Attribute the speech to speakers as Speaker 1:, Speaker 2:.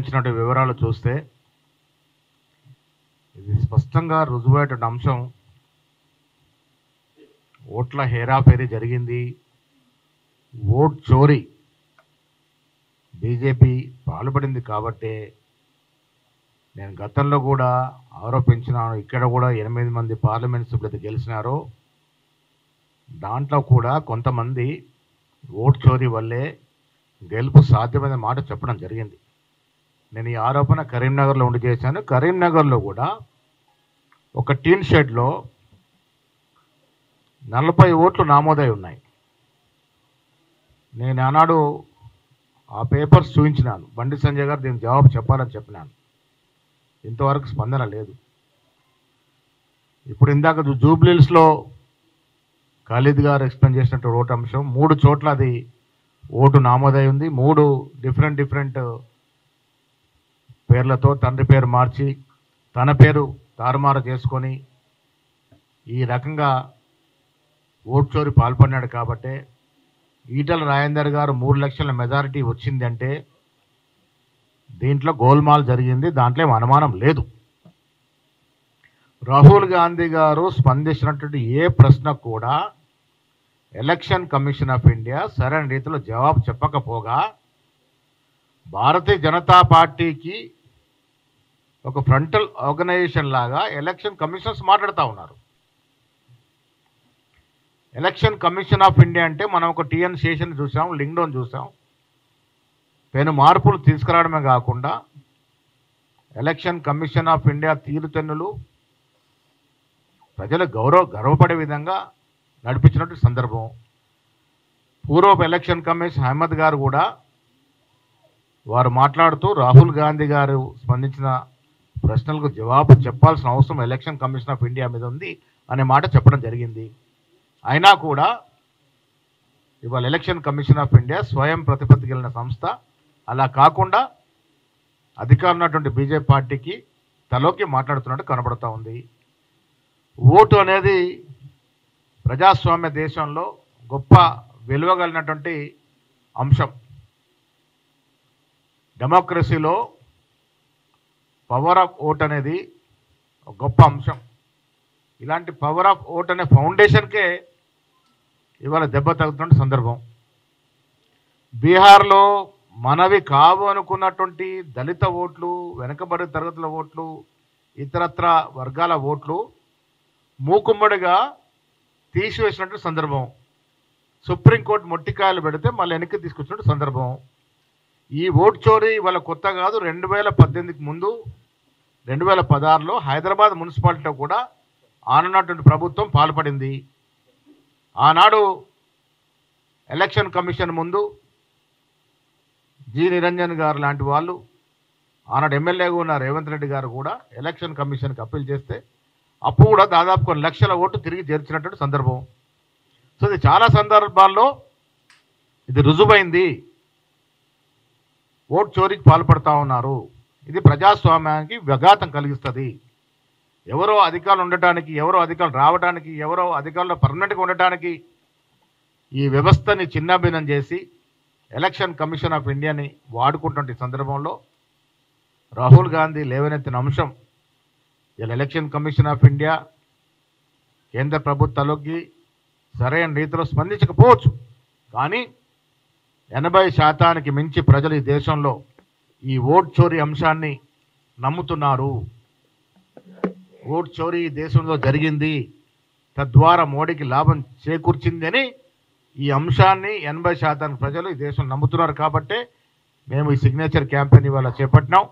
Speaker 1: వచ్చినటువంటి వివరాలు చూస్తే ఇది స్పష్టంగా రుజువైన అంశం. ఓట్ల హేరాఫేరీ జరిగింది, ఓట్ చోరీ బీజేపీ పాల్పడింది. కాబట్టే నేను గతంలో కూడా ఆరోపించినాను, ఇక్కడ కూడా 8 మంది పార్లమెంట్ సభ్యులు గెలిచినారు. దాంట్లో కూడా కొంతమంది ఓట్ చోరీ వల్లే గెలుపు సాధ్యమైన మాట చెప్పడం జరిగింది. నేను ఈ ఆరోపణ కరీంనగర్లో ఉండి చేశాను. కరీంనగర్లో కూడా ఒక టీన్ షెడ్లో 40 ఓట్లు నామోదై ఉన్నాయి. నేను ఆనాడు ఆ పేపర్స్ చూపించినాను. బండి సంజయ్ గారు దీనికి జవాబు చెప్పాలని చెప్పినాను. ఇంతవరకు స్పందన లేదు. ఇప్పుడు ఇందాక జూబ్లీహిల్స్లో ఖాళీద్ గారు ఎక్స్ప్లెయిన్ చేసినట్టు ఓటు అంశం 3 చోట్ల అది ఓటు నామోదై ఉంది. 3 డిఫరెంట్ పేర్లతో తండ్రి పేరు మార్చి తన పేరు తారుమారు చేసుకొని ఈ రకంగా ఓటు చోరీ పాల్పడినాడు. కాబట్టే ఈటల రాజేందర్ గారు 3 లక్షల మెజారిటీ వచ్చిందంటే దీంట్లో గోల్మాల్ జరిగింది, దాంట్లో ఏం అనుమానం లేదు. రాహుల్ గాంధీ గారు స్పందించినటువంటి ఏ ప్రశ్న కూడా ఎలక్షన్ కమిషన్ ఆఫ్ ఇండియా సరైన రీతిలో జవాబు చెప్పకపోగా భారతీయ జనతా పార్టీకి ఒక ఫ్రంటల్ ఆర్గనైజేషన్ లాగా ఎలక్షన్ కమిషనర్స్ మాట్లాడుతూ ఉన్నారు. ఎలక్షన్ కమిషన్ ఆఫ్ ఇండియా అంటే మనం ఒక టీఎన్ శేషన్ చూసాం, లింగ్డోన్ చూసాం. పెను మార్పులు తీసుకురావడమే కాకుండా ఎలక్షన్ కమిషన్ ఆఫ్ ఇండియా తీరుతెన్నులు ప్రజలు గర్వపడే విధంగా నడిపించినట్టు సందర్భం. పూర్వపు ఎలక్షన్ కమిషన్ అహ్మద్ గారు కూడా వారు మాట్లాడుతూ రాహుల్ గాంధీ గారు స్పందించిన ప్రశ్నలకు జవాబు చెప్పాల్సిన అవసరం ఎలక్షన్ కమిషన్ ఆఫ్ ఇండియా మీద ఉంది అనే మాట చెప్పడం జరిగింది. అయినా కూడా ఇవాళ ఎలక్షన్ కమిషన్ ఆఫ్ ఇండియా స్వయం ప్రతిపత్తి కలిగిన సంస్థ. అలా కాకుండా అధికారం ఉన్నటువంటి బీజేపీ పార్టీకి తలోకి మాట్లాడుతున్నట్టు కనబడుతూ ఉంది. ఓటు అనేది ప్రజాస్వామ్య దేశంలో గొప్ప విలువ కలిగినటువంటి అంశం. డెమోక్రసీలో పవర్ ఆఫ్ ఓట్ అనేది ఒక గొప్ప అంశం. ఇలాంటి పవర్ ఆఫ్ ఓట్ అనే ఫౌండేషన్కే ఇవాళ దెబ్బ తగ్గుతున్న సందర్భం. బీహార్లో మనవి కావు అనుకున్నటువంటి దళిత ఓట్లు, వెనుకబడి తరగతుల ఓట్లు, ఇతరత్ర వర్గాల ఓట్లు మూకుమ్మడిగా తీసివేసినట్టు సందర్భం. సుప్రీంకోర్టు మొట్టికాయలు పెడితే మళ్ళీ వెనక్కి తీసుకొచ్చినట్టు సందర్భం. ఈ ఓటు చోరీ ఇవాళ కొత్త కాదు. 2018కి ముందు 2016లో హైదరాబాద్ మున్సిపాలిటీలో కూడా ఆనున్నటువంటి ప్రభుత్వం పాల్పడింది. ఆనాడు ఎలక్షన్ కమిషన్ ముందు జి నిరంజన్ గారు లాంటి వాళ్ళు, ఆనాడు ఎమ్మెల్యేగా ఉన్న రేవంత్ రెడ్డి గారు కూడా ఎలక్షన్ కమిషన్కి అప్పీల్ చేస్తే అప్పుడు కూడా దాదాపు కొన్ని లక్షల ఓట్లు తిరిగి చేర్చినటువంటి సందర్భం. సో ఇది చాలా సందర్భాల్లో ఇది రుజువైంది. ఓటు చోరీకి పాల్పడతా ఉన్నారు. ఇది ప్రజాస్వామ్యానికి విఘాతం కలిగిస్తుంది. ఎవరో అధికారులు ఉండటానికి, ఎవరో అధికారులు రావడానికి, ఎవరో అధికారులు పర్మనెంట్గా ఉండటానికి ఈ వ్యవస్థని చిన్నాభిన్నం చేసి ఎలక్షన్ కమిషన్ ఆఫ్ ఇండియాని వాడుకుంటున్న సందర్భంలో రాహుల్ గాంధీ లేవనెత్తిన అంశం ఇలా ఎలక్షన్ కమిషన్ ఆఫ్ ఇండియా కేంద్ర ప్రభుత్వాలకి సరైన రీతిలో స్పందించకపోవచ్చు. కానీ 80% మించి ప్రజలు ఈ దేశంలో ఈ ఓట్ చోరీ అంశాన్ని నమ్ముతున్నారు. ఓట్ చోరీ ఈ దేశంలో జరిగింది, తద్వారా మోడీకి లాభం చేకూర్చిందని ఈ అంశాన్ని 80% ప్రజలు ఈ దేశంలో నమ్ముతున్నారు. కాబట్టే మేము ఈ సిగ్నేచర్ క్యాంపెయిన్ ఇవాళ చేపట్టినాం.